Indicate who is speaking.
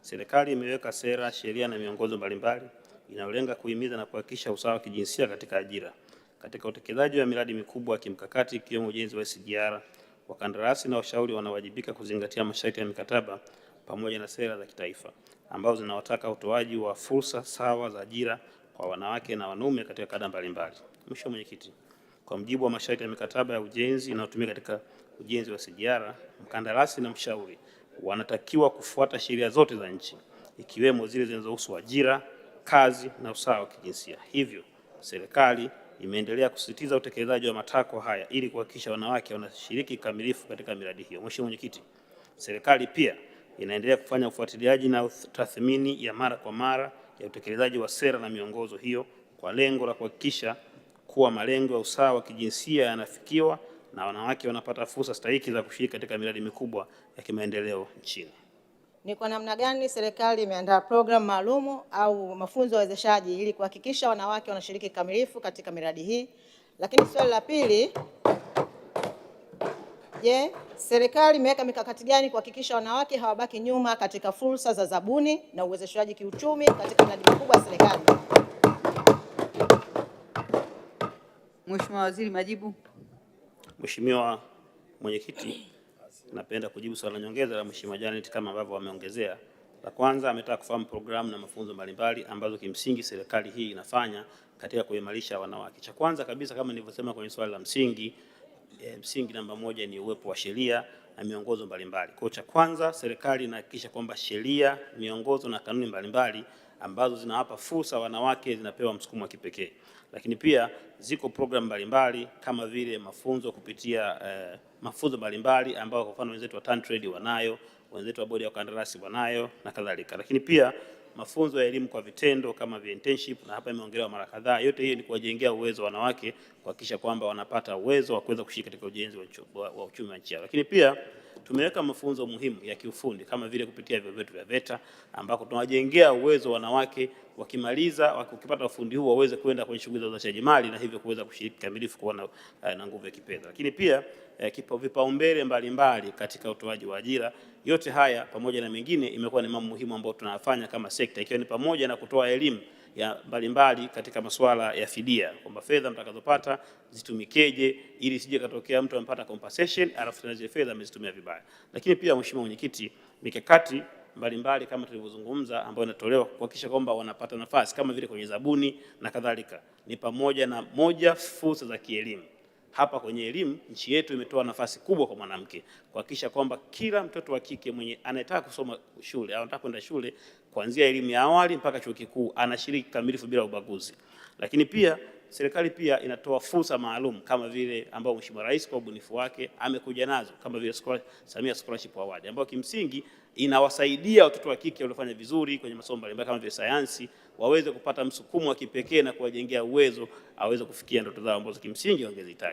Speaker 1: serikali imeweka sera, sheria na miongozo mbalimbali inayolenga kuhimiza na kuhakikisha usawa wa kijinsia katika ajira. Katika utekelezaji wa miradi mikubwa ya kimkakati ikiwemo ujenzi wa SGR, wakandarasi na washauri wanawajibika kuzingatia masharti ya mikataba pamoja na sera za kitaifa ambazo zinawataka utoaji wa fursa sawa za ajira kwa wanawake na wanaume katika kada mbalimbali. Mheshimiwa Mwenyekiti, kwa mujibu wa masharti ya mikataba ya ujenzi inayotumika katika ujenzi wa SGR, mkandarasi na mshauri wanatakiwa kufuata sheria zote za nchi ikiwemo zile zinazohusu ajira, kazi na usawa wa kijinsia. Hivyo, serikali imeendelea kusisitiza utekelezaji wa matakwa haya ili kuhakikisha wanawake wanashiriki kikamilifu katika miradi hiyo. Mheshimiwa Mwenyekiti, serikali pia inaendelea kufanya ufuatiliaji na tathmini ya mara kwa mara ya utekelezaji wa sera na miongozo hiyo kwa lengo la kuhakikisha kuwa malengo ya usawa wa kijinsia yanafikiwa na wanawake wanapata fursa stahiki za kushiriki katika miradi mikubwa ya kimaendeleo nchini.
Speaker 2: Ni kwa namna gani serikali imeandaa programu maalumu au mafunzo ya wezeshaji ili kuhakikisha wanawake wanashiriki kikamilifu katika miradi hii? Lakini swali la pili, je, serikali imeweka mikakati gani kuhakikisha wanawake hawabaki nyuma katika fursa za zabuni na uwezeshaji kiuchumi katika miradi mikubwa ya serikali?
Speaker 3: Mheshimiwa Waziri, majibu.
Speaker 1: Mheshimiwa Mwenyekiti, napenda kujibu swali la nyongeza la Mheshimiwa Janet kama ambavyo wameongezea. La kwanza, ametaka kufahamu programu na mafunzo mbalimbali ambazo kimsingi serikali hii inafanya katika kuimarisha wanawake. Cha kwanza kabisa, kama nilivyosema kwenye swali la msingi namba moja ni uwepo wa sheria na miongozo mbalimbali. Kwa cha kwanza, serikali inahakikisha kwamba sheria, miongozo na kanuni mbalimbali ambazo zinawapa fursa wanawake zinapewa msukumo wa kipekee. Lakini pia ziko programu mbalimbali kama vile mafunzo kupitia mafunzo mbalimbali ambao kwa mfano wenzetu wa TanTrade wanayo, wenzetu wa bodi ya kandarasi wanayo na kadhalika. Lakini pia mafunzo ya elimu kwa vitendo kama vile internship, na hapa imeongelewa mara kadhaa. Yote hiyo ni kuwajengea uwezo wanawake kuhakikisha kwamba wanapata uwezo wa kuweza kushiriki katika ujenzi wa uchumi wa nchi yao. Lakini pia tumeweka mafunzo muhimu ya kiufundi kama vile kupitia vyuo vyetu vya VETA ambako tunawajengea uwezo wanawake, wakimaliza wakipata ufundi huu waweze kwenda kwenye shughuli za uzalishaji mali na hivyo kuweza kushiriki kamilifu kuwa na nguvu ya kifedha. Lakini pia vipaumbele mbalimbali katika utoaji wa ajira. Yote haya pamoja na mengine imekuwa ni mambo muhimu ambayo tunafanya kama sekta, ikiwa ni pamoja na kutoa elimu ya mbalimbali katika masuala ya fidia, kwamba fedha mtakazopata zitumikeje ili sije katokea mtu amepata compensation alafu tena zile fedha amezitumia vibaya. Lakini pia Mheshimiwa Mwenyekiti, mikakati mbalimbali kama tulivyozungumza ambayo inatolewa kuhakikisha kwamba wanapata nafasi kama vile kwenye zabuni na kadhalika, ni pamoja na fursa za kielimu. Hapa kwenye elimu nchi yetu imetoa nafasi kubwa kwa mwanamke kuhakikisha kwamba kila mtoto wa kike mwenye anayetaka kusoma shule au anataka kwenda shule kuanzia elimu ya awali mpaka chuo kikuu anashiriki kamilifu bila ubaguzi. Lakini pia serikali pia inatoa fursa maalum kama vile ambao Mheshimiwa Rais kwa ubunifu wake amekuja nazo kama vile Samia Scholarship Award ambayo kimsingi inawasaidia watoto wa kike waliofanya vizuri kwenye masomo mbalimbali kama vile sayansi waweze kupata msukumo wa kipekee na kuwajengea uwezo aweze kufikia ndoto zao ambazo kimsingi wangezihitaji.